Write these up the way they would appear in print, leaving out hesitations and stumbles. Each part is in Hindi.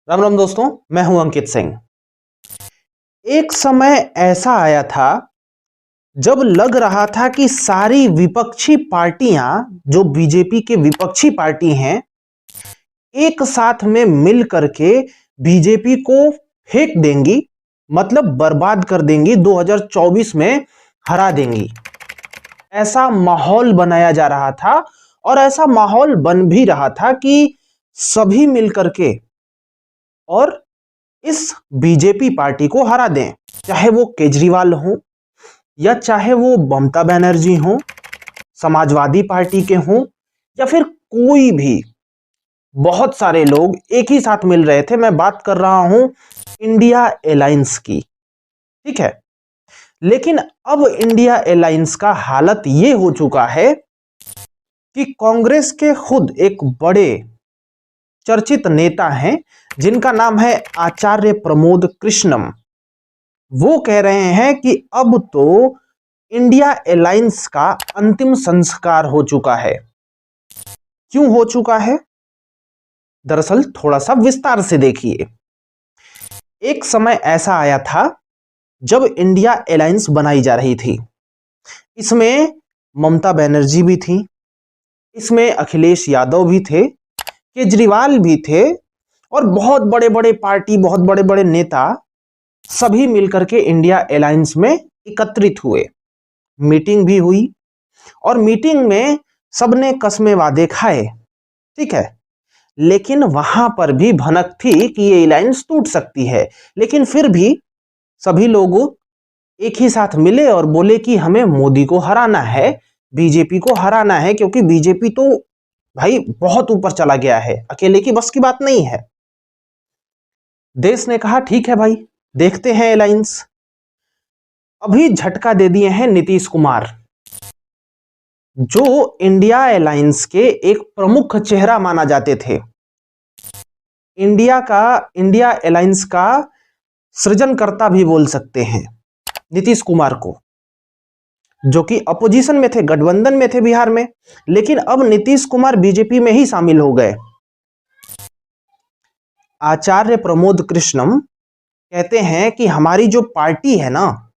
राम राम दोस्तों, मैं हूं अंकित सिंह। एक समय ऐसा आया था जब लग रहा था कि सारी विपक्षी पार्टियां, जो बीजेपी के विपक्षी पार्टी हैं, एक साथ में मिल करके बीजेपी को फेंक देंगी, मतलब बर्बाद कर देंगी, 2024 में हरा देंगी। ऐसा माहौल बनाया जा रहा था और ऐसा माहौल बन भी रहा था कि सभी मिल करके और इस बीजेपी पार्टी को हरा दें, चाहे वो केजरीवाल हो या चाहे वो ममता बनर्जी हो, समाजवादी पार्टी के हों या फिर कोई भी। बहुत सारे लोग एक ही साथ मिल रहे थे। मैं बात कर रहा हूं इंडिया अलायंस की, ठीक है। लेकिन अब इंडिया अलायंस का हालत यह हो चुका है कि कांग्रेस के खुद एक बड़े चर्चित नेता हैं जिनका नाम है आचार्य प्रमोद कृष्णम। वो कह रहे हैं कि अब तो इंडिया अलायंस का अंतिम संस्कार हो चुका है। क्यों हो चुका है? दरअसल थोड़ा सा विस्तार से देखिए। एक समय ऐसा आया था जब इंडिया अलायंस बनाई जा रही थी। इसमें ममता बनर्जी भी थी, इसमें अखिलेश यादव भी थे, केजरीवाल भी थे और बहुत बड़े बड़े पार्टी, बहुत बड़े बड़े नेता सभी मिलकर के इंडिया अलायंस में एकत्रित हुए। मीटिंग भी हुई और मीटिंग में सबने कसमे वादे खाए, ठीक है। लेकिन वहां पर भी भनक थी कि ये अलायंस टूट सकती है। लेकिन फिर भी सभी लोग एक ही साथ मिले और बोले कि हमें मोदी को हराना है, बीजेपी को हराना है, क्योंकि बीजेपी तो भाई बहुत ऊपर चला गया है, अकेले की बस की बात नहीं है। देश ने कहा ठीक है भाई, देखते हैं अलायंस। अभी झटका दे दिए हैं नीतीश कुमार, जो इंडिया अलायंस के एक प्रमुख चेहरा माना जाते थे। इंडिया अलायंस का सृजनकर्ता भी बोल सकते हैं नीतीश कुमार को, जो कि अपोजिशन में थे, गठबंधन में थे बिहार में। लेकिन अब नीतीश कुमार बीजेपी में ही शामिल हो गए। आचार्य प्रमोद कृष्णम कहते हैं कि हमारी जो पार्टी है ना,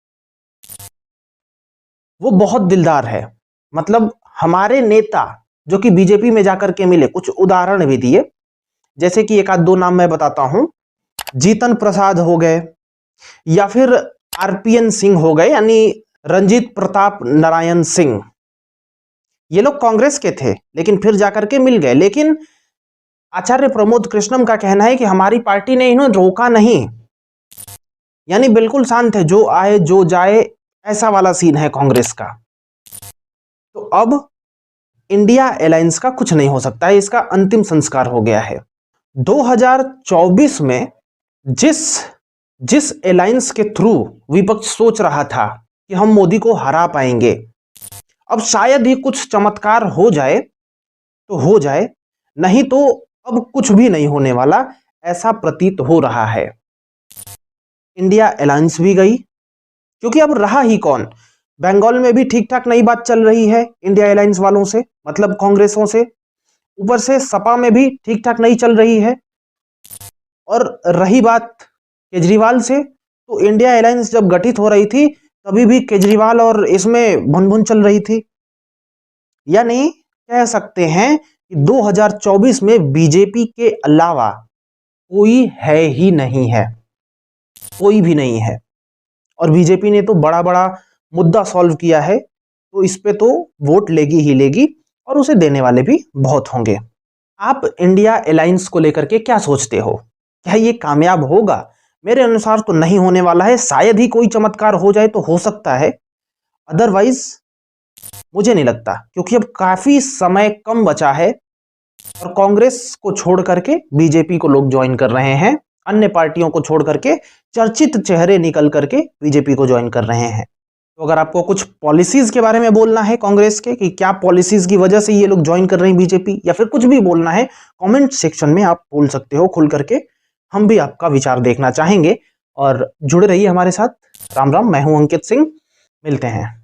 वो बहुत दिलदार है। मतलब हमारे नेता जो कि बीजेपी में जाकर के मिले, कुछ उदाहरण भी दिए, जैसे कि एक आध दो नाम मैं बताता हूं। जीतन प्रसाद हो गए, या फिर आरपीएन सिंह हो गए, यानी रंजीत प्रताप नारायण सिंह। ये लोग कांग्रेस के थे लेकिन फिर जाकर के मिल गए। लेकिन आचार्य प्रमोद कृष्णम का कहना है कि हमारी पार्टी ने इन्हें रोका नहीं, यानी बिल्कुल शांत है, जो आए जो जाए, ऐसा वाला सीन है कांग्रेस का। तो अब इंडिया अलायंस का कुछ नहीं हो सकता है, इसका अंतिम संस्कार हो गया है। 2024 में जिस अलायंस के थ्रू विपक्ष सोच रहा था कि हम मोदी को हरा पाएंगे, अब शायद ही कुछ चमत्कार हो जाए तो हो जाए, नहीं तो अब कुछ भी नहीं होने वाला, ऐसा प्रतीत हो रहा है। इंडिया अलायंस भी गई, क्योंकि अब रहा ही कौन। बंगाल में भी ठीक ठाक नई बात चल रही है इंडिया अलायंस वालों से, मतलब कांग्रेसों से। ऊपर से सपा में भी ठीक ठाक नहीं चल रही है। और रही बात केजरीवाल से, तो इंडिया अलायंस जब गठित हो रही थी तभी भी केजरीवाल और इसमें भुन-भुन चल रही थी। यानी कह सकते हैं कि 2024 में बीजेपी के अलावा कोई है ही नहीं है, कोई भी नहीं है। और बीजेपी ने तो बड़ा बड़ा मुद्दा सॉल्व किया है, तो इस पे तो वोट लेगी ही लेगी और उसे देने वाले भी बहुत होंगे। आप इंडिया अलायंस को लेकर के क्या सोचते हो? क्या ये कामयाब होगा? मेरे अनुसार तो नहीं होने वाला है। शायद ही कोई चमत्कार हो जाए तो हो सकता है, अदरवाइज मुझे नहीं लगता, क्योंकि अब काफी समय कम बचा है और कांग्रेस को छोड़ करके बीजेपी को लोग ज्वाइन कर रहे हैं। अन्य पार्टियों को छोड़ करके चर्चित चेहरे निकल करके बीजेपी को ज्वाइन कर रहे हैं। तो अगर आपको कुछ पॉलिसीज के बारे में बोलना है कांग्रेस के, कि क्या पॉलिसीज की वजह से ये लोग ज्वाइन कर रहे हैं बीजेपी, या फिर कुछ भी बोलना है, कमेंट सेक्शन में आप बोल सकते हो खुल करके। हम भी आपका विचार देखना चाहेंगे और जुड़े रहिए हमारे साथ। राम राम, मैं हूं अंकित सिंह, मिलते हैं।